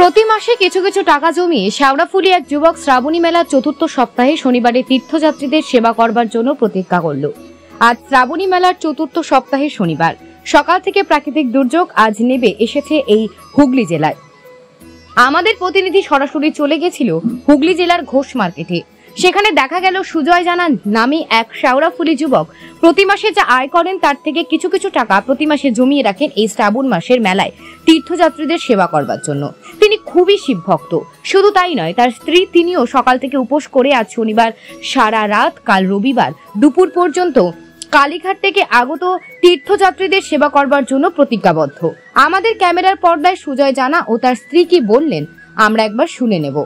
প্রতি মাসে কিছু কিছু টাকা জমিয়ে শেওড়াফুলি এক যুবক শ্রাবণী মেলার চতুর্থ সপ্তাহে শনিবারে তীর্থযাত্রীদের সেবা করবার জন্য প্রতিজ্ঞা করল। আজ শ্রাবণী মেলার চতুর্থ সপ্তাহে শনিবার সকাল থেকে প্রাকৃতিক দুর্যোগ আজ নেমে এসেছে এই হুগলি জেলায়। আমাদের প্রতিনিধি সরাসরি চলে গেছিল হুগলি জেলার ঘোষ মার্কেটে। সেখানে দেখা গেল সুজয় জানা নামে এক শেওড়াফুলি যুবক প্রতি মাসে যা আয় করেন তার থেকে কিছু কিছু টাকা প্রতি মাসে জমিয়ে রাখেন এই শ্রাবণ মাসের মেলায় তীর্থযাত্রীদের সেবা করবার জন্য। তিনি খুবই শিবভক্ত। শুধু তাই নয়, তার স্ত্রী তিনিও সকাল থেকে উপোস করে আজ শনিবার সারা রাত, কাল রবিবার দুপুর পর্যন্ত কালীঘাট থেকে আগত তীর্থযাত্রীদের সেবা করবার জন্য প্রতিজ্ঞাবদ্ধ। আমাদের ক্যামেরার পর্দায় সুজয় জানা ও তার স্ত্রী কি বললেন আমরা একবার শুনে নেব।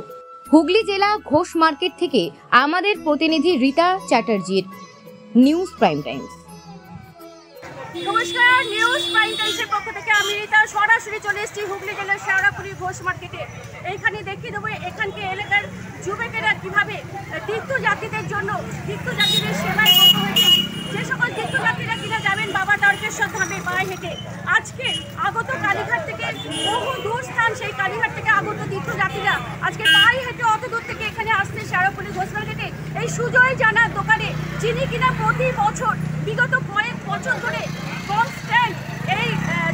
হুগলি জেলা ঘোষ মার্কেট থেকে আমাদের প্রতিনিধি রীতা চ্যাটার্জির নিউজ প্রাইম টাইমস। নমস্কার, নিউজ প্রাইম টাইমসের পক্ষ থেকে আমি রীতা সরাসরি চলে এসেছি হুগলি জেলার শেওড়াফুলি ঘোষ মার্কেটে। এইখানে দেখিয়ে দেবো এখানকে এলাকার যুবকেরা কীভাবে তীর্থযাত্রীদের জন্য তীর্থযাত্রীদের সেবায় করতে হয়েছে। যে সকল তীর্থযাত্রীরা কিনা যাবেন বাবা তারকেশ্বর ধামে পায়ে হেঁটে, আজকে আগত কালীঘাট থেকে বহু দূর স্থান, সেই কালীঘাট থেকে আগত তীর্থযাত্রীরা আজকে পায়ে হেঁটে অত দূর থেকে এখানে আসছে শেওড়াফুলি ঘোষ মার্কেটে এই সুজয় জানার দোকানে, যিনি কিনা প্রতি বছর বিগত কয়েক বছর ধরে কনস্ট্যান্ট এই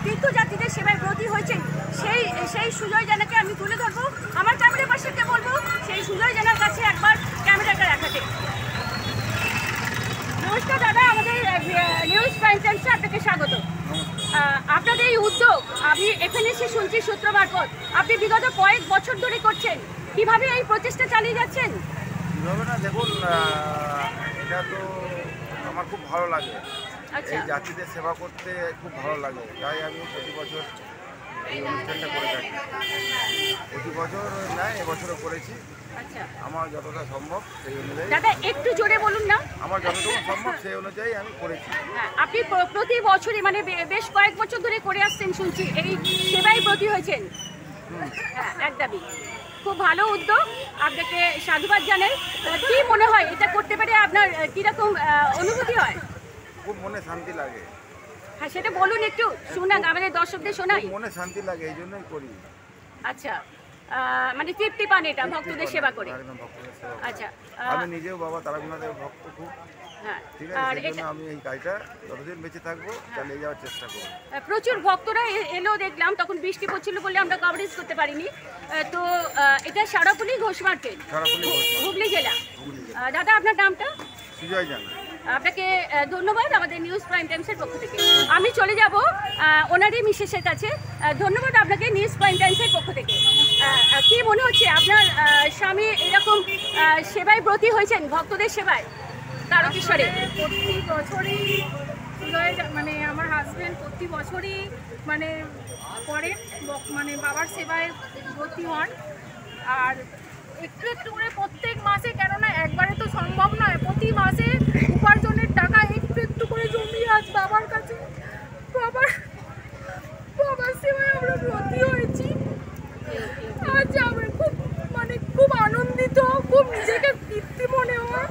তীর্থযাত্রীদের সেবায় ব্রতী হয়েছেন। সেই সুজয় জানাকে আমি তুলে ধরবো। আমার ক্যামেরার পার্সনকে বলবো সেই সুজয় জানার কাছে একবার ক্যামেরাটা রাখাতে। নমস্কার দাদা, আমাদের নিউজ প্রাইম টাইমসে আপনাকে স্বাগত। আপনাদের এই উদ্যোগ আমি এখানে এসে শুনছি সূত্র মারফত আপনি বিগত কয়েক বছর ধরে করছেন, কিভাবে এই প্রচেষ্টা চালিয়ে যাচ্ছেন? কিভাবে না, দেখুন এটা তো আমার খুব ভালো লাগে। এই যাত্রীদের সেবা করতে খুব ভালো লাগে, তাই আমি প্রতি বছর এই অনুষ্ঠানটা করে থাকি। প্রতি বছর নয়, এবছরও করেছি। আমার যতটা সম্ভব সেই অনুযায়ী। দাদা একটু জোরে বলুন না। আমার যতটুকু সম্ভব সেই অনুযায়ী আমি করেছি। আপনি প্রতি বছরই মানে বেশ কয়েক বছর ধরে করে আসছেন শুনছি, এই সেবায় ব্রতী হয়েছেন। একদমই খুব ভালো উদ্যোগ, আপনাকে সাধুবাদ জানাই। কি মনে হয় এটা করতে পারে আপনার কিরকম অনুভূতি হয়? খুব মনে শান্তি লাগে। হ্যাঁ, সেটা বলুন একটু, শোনান আমাদের দর্শকদের শোনাই। মনে শান্তি লাগে, এই জন্যই করি। আচ্ছা, মানে তৃপ্তি পান এটা ভক্তদের সেবা করে। আচ্ছা, আমি নিজেও বাবা তারকনাথের ভক্ত খুব। হ্যাঁ, ঠিক আছে, সেই জন্য আমি এই কাজটা যতদিন বেঁচে থাকবো চালিয়ে যাওয়ার চেষ্টা করব। প্রচুর ভক্তরা এলো দেখলাম, তখন বৃষ্টি পড়ছিল বলে আমরা কভারেজ করতে পারিনি। তো এটা শেওড়াফুলি ঘোষ মার্কেট, হুগলি জেলা। দাদা আপনার নামটা? সুজয় জানা। আপনাকে ধন্যবাদ আমাদের নিউজ প্রাইম টাইমসের পক্ষ থেকে। আমি চলে যাব ওনারই মিসেসের কাছে। ধন্যবাদ আপনাকে নিউজ প্রাইম টাইমসের পক্ষ থেকে। কি মনে হচ্ছে আপনার স্বামী এরকম সেবায় ব্রতী হয়েছেন, ভক্তদের সেবায় তারকেশ্বরে? প্রতি বছরই মানে আমার হাজব্যান্ড প্রতি বছরই মানে করেন, মানে বাবার সেবায় ব্রতী হন। আর একটু একটু করে প্রত্যেক মাসে, কেননা একবারে তো সম্ভব নয়, প্রতি মাসে উপার্জনের টাকা একটু একটু করে জমিয়ে আজ বাবার কাছে বাবার সেবায় আমরা ব্রতী হয়েছি। আজ আমরা খুব আনন্দিত, খুব নিজেকে তৃপ্তি মনে হয়।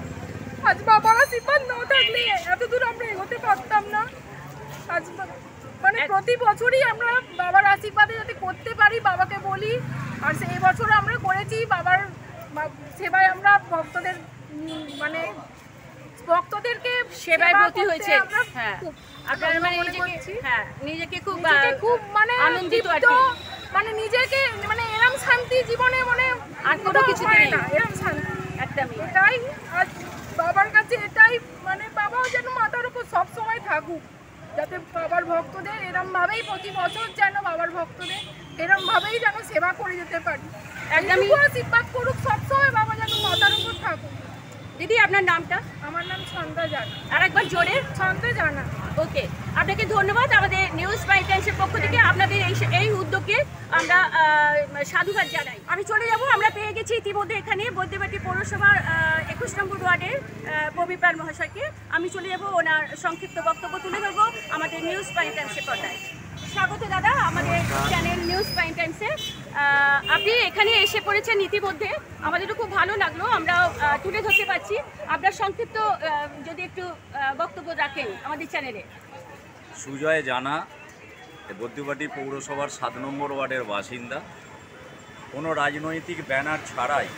আজ বাবার আশীর্বাদ না থাকলে এতদূর আমরা এগোতে পারতাম না। আজ মানে প্রতি বছরই আমরা বাবার আশীর্বাদে যাতে করতে পারি বাবাকে বলি, আর সেই বছর আমরা করেছি। বাবার সেবায় আমরা ভক্তদেরকে সেবায় ব্রতী হয়েছে। হ্যাঁ, আপনার মানে নিজেকে খুব মানে আনন্দিত, মানে নিজেকে মানে এরম শান্তি জীবনে মানে আর কোনো কিছু না, এরম শান্তি একদমই। এটাই আজ বাবার কাছে, এটাই মানে বাবাও যেন মাথার উপর সবসময় থাকুক, যাতে বাবার ভক্তদের এরমভাবেই প্রতি বছর যেন বাবার ভক্তদের এরমভাবেই যেন সেবা করে যেতে পারি। একদমই আশীর্বাদ করুক সবসময়, বাবা যেন মাথার উপর থাকুক। দিদি আপনার নামটা? আমার নাম ছন্দা জানা। আর একবার জোরে? ছন্দা জানা। ওকে, আপনাকে ধন্যবাদ আমাদের নিউজ প্রাইম টাইমসের পক্ষ থেকে। আপনাদের এই উদ্যোগকে আমরা সাধুবাদ জানাই। আমি চলে যাব, আমরা পেয়ে গেছি ইতিমধ্যে এখানে বৈদ্যবাটি পৌরসভার 21 নম্বর ওয়ার্ডের ববিপাল মহাশয়কে। আমি চলে যাব, ওনার সংক্ষিপ্ত বক্তব্য তুলে ধরবো আমাদের নিউজ প্রাইম টাইমসের পর্দায়। স্বাগত দাদা আমাদের চ্যানেল নিউজ প্রাইম টাইমসে। আপনি এখানে এসে পড়েছেন ইতিমধ্যে, আমাদেরও খুব ভালো লাগলো, আমরাও তুলে ধরতে পারছি। আপনার সংক্ষিপ্ত যদি একটু বক্তব্য রাখেন আমাদের চ্যানেলে। সুজয় জানা, বৈদ্যবাটি পৌরসভার 7 নম্বর ওয়ার্ডের বাসিন্দা। কোনো রাজনৈতিক ব্যানার ছাড়াই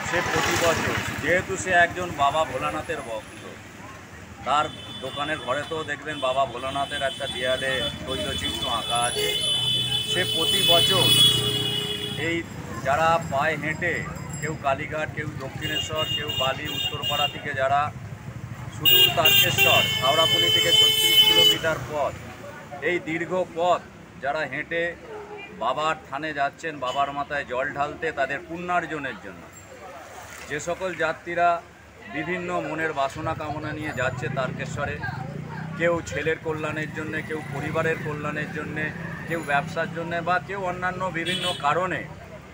সে প্রতি বছর, যেহেতু সে একজন বাবা ভোলানাথের ভক্ত, তার দোকানের ঘরেতেও দেখবেন বাবা ভোলানাথের একটা দেয়ালে তৈলচিত্র আঁকা আছে। সে প্রতি বছর এই যারা পায়ে হেঁটে, কেউ কালীঘাট, কেউ দক্ষিণেশ্বর, কেউ বালি, উত্তরপাড়া থেকে যারা সুদূর তারকেশ্বর, হাওড়াপুলি থেকে 36 কিলোমিটার পথ, এই দীর্ঘ পথ যারা হেঁটে বাবার থানে যাচ্ছেন বাবার মাথায় জল ঢালতে তাদের পুণ্যার্জনের জন্য, যে সকল যাত্রীরা বিভিন্ন মনের বাসনা কামনা নিয়ে যাচ্ছে তারকেশ্বরে, কেউ ছেলের কল্যাণের জন্যে, কেউ পরিবারের কল্যাণের জন্যে, কেউ ব্যবসার জন্যে, বা কেউ অন্যান্য বিভিন্ন কারণে,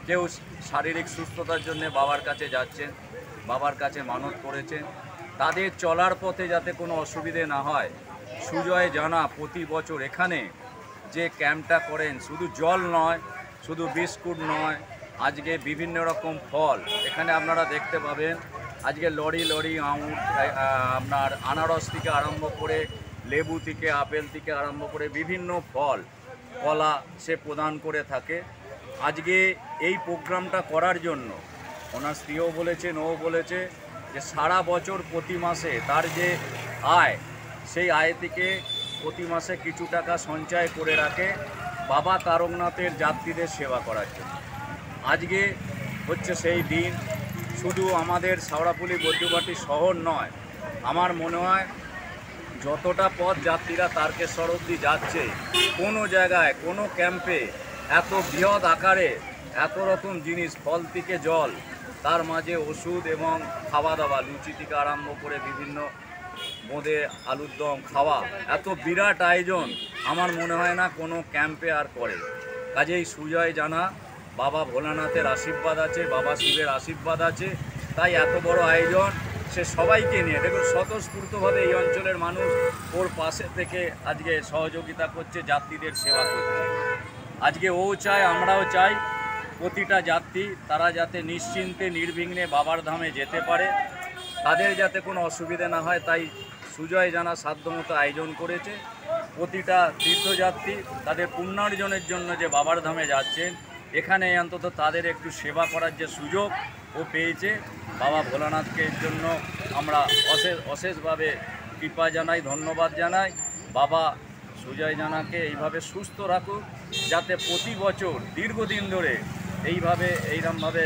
কেউ শারীরিক সুস্থতার জন্যে বাবার কাছে যাচ্ছেন, বাবার কাছে মানত করেছেন, তাদের চলার পথে যাতে কোনো অসুবিধে না হয়, সুজয় জানা প্রতি বছর এখানে যে ক্যাম্পটা করেন, শুধু জল নয়, শুধু বিস্কুট নয়, আজকে বিভিন্ন রকম ফল এখানে আপনারা দেখতে পাবেন। আজকে লরি লরি আঙুর, আপনার আনারস থেকে আরম্ভ করে লেবু থেকে, আপেল থেকে আরম্ভ করে বিভিন্ন ফল, কলা সে প্রদান করে থাকে। আজকে এই প্রোগ্রামটা করার জন্য ওনার স্ত্রীও বলেছেন, ও বলেছে যে সারা বছর প্রতি মাসে তার যে আয়, সেই আয় থেকে প্রতি মাসে কিছু টাকা সঞ্চয় করে রাখে বাবা তারকনাথের যাত্রীদের সেবা করার জন্য। আজকে হচ্ছে সেই দিন। শুধু আমাদের শাওড়াফুলি বৈদ্যবাটি শহর নয়, আমার মনে হয় যতটা পথ যাত্রীরা তারকেশ্বর অবধি যাচ্ছে, কোনো জায়গায় কোনো ক্যাম্পে এত বৃহৎ আকারে এত রকম জিনিস, ফল থেকে জল, তার মাঝে ওষুধ এবং খাওয়া দাওয়া, লুচি থেকে আরম্ভ করে বিভিন্ন বোঁদে, আলুর দম খাওয়া, এত বিরাট আয়োজন আমার মনে হয় না কোনো ক্যাম্পে আর করে। কাজেই সুজয় জানা বাবা ভোলানাথের আশীর্বাদ আছে, বাবা শিবের আশীর্বাদ আছে, তাই এত বড় আয়োজন। সে সবাইকে নিয়ে, দেখুন স্বতঃস্ফূর্তভাবে এই অঞ্চলের মানুষ ওর পাশে থেকে আজকে সহযোগিতা করছে, যাত্রীদের সেবা করছে। আজকে ও চায়, আমরাও চাই প্রতিটা যাত্রী তারা যাতে নিশ্চিন্তে নির্বিঘ্নে বাবার ধামে যেতে পারে, তাদের যাতে কোনো অসুবিধা না হয়। তাই সুজয় জানা সাধ্যমতো আয়োজন করেছে। প্রতিটা তীর্থযাত্রী তাদের পুণ্যার্জনের জন্য যে বাবার ধামে যাচ্ছেন, এখানে অন্তত তাদের একটু সেবা করার যে সুযোগ ও পেয়েছে, বাবা ভোলানাথকে জন্য আমরা অশেষভাবে কৃপা জানাই, ধন্যবাদ জানাই। বাবা সুজয় জানাকে এইভাবে সুস্থ রাখুক, যাতে প্রতি বছর দীর্ঘদিন ধরে এইরকমভাবে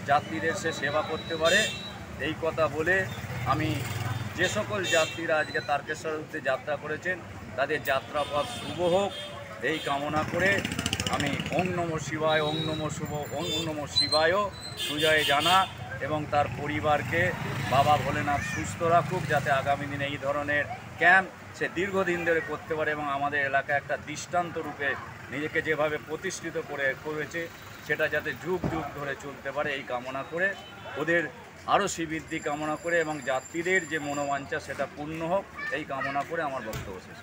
যাত্রীদের সে সেবা করতে পারে। এই কথা বলে আমি যে সকল যাত্রীরা আজকে তারকেশ্বর উদ্দেশ্যে যাত্রা করেছেন, তাদের যাত্রাপথ শুভ হোক এই কামনা করে আমি ওং নমঃ শিবায়, ওং নমঃ শুভ, ওং নমঃ শিবায় সুজয় জানা এবং তার পরিবারকে বাবা ভোলেনাথ সুস্থ রাখুক, যাতে আগামী দিনে এই ধরনের ক্যাম্প সে দীর্ঘদিন ধরে করতে পারে এবং আমাদের এলাকায় একটা দৃষ্টান্ত রূপে নিজেকে যেভাবে প্রতিষ্ঠিত করেছে, সেটা যাতে যুগ যুগ ধরে চলতে পারে এই কামনা করে, ওদের আরও শ্রীবৃদ্ধি কামনা করে এবং যাত্রীদের যে মনোবাঞ্ছা সেটা পূর্ণ হোক এই কামনা করে আমার বক্তব্য শেষ।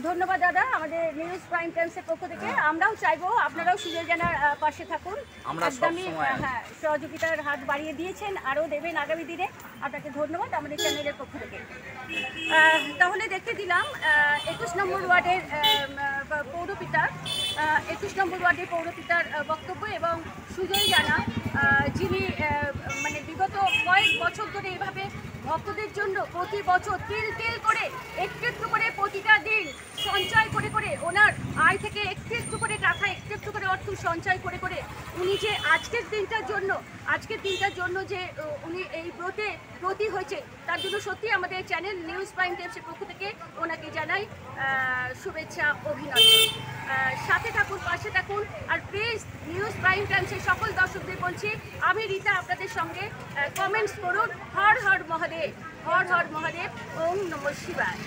ধন্যবাদ দাদা, আমাদের নিউজ প্রাইম টাইমসের পক্ষ থেকে আমরাও চাইবো আপনারাও সুজয় জানার পাশে থাকুন। একদমই হ্যাঁ, সহযোগিতার হাত বাড়িয়ে দিয়েছেন, আরও দেবেন আগামী দিনে। আপনাকে ধন্যবাদ আমাদের চ্যানেলের পক্ষ থেকে। তাহলে দেখতে দিলাম 21 নম্বর ওয়ার্ডের পৌরপিতার 21 নম্বর ওয়ার্ডের পৌরপিতার বক্তব্য এবং সুজয় জানা, যিনি মানে বিগত কয়েক বছর ধরে এইভাবে ভক্তদের জন্য প্রতি বছর তিল তিল করে একটু একটু করে প্রতিটা দিন সঞ্চয় করে করে, ওনার আয় থেকে একটু একটু করে টাকা, একটু একটু করে অর্থ সঞ্চয় করে করে উনি যে আজকের দিনটার জন্য যে উনি এই ব্রতী হয়েছে, তার জন্য সত্যি আমাদের চ্যানেল নিউজ প্রাইম টাইমসের পক্ষ থেকে ওনাকে জানাই শুভেচ্ছা, অভিনন্দন। সাথে থাকুন, পাশে থাকুন, আর প্লিজ নিউজ প্রাইম টাইমসের সকল দর্শকদের বলছি, আমি রীতা আপনাদের সঙ্গে কমেন্টস করুন। হর হর মহাদেব, হর হর মহাদেব, ওম নমঃ শিবায়।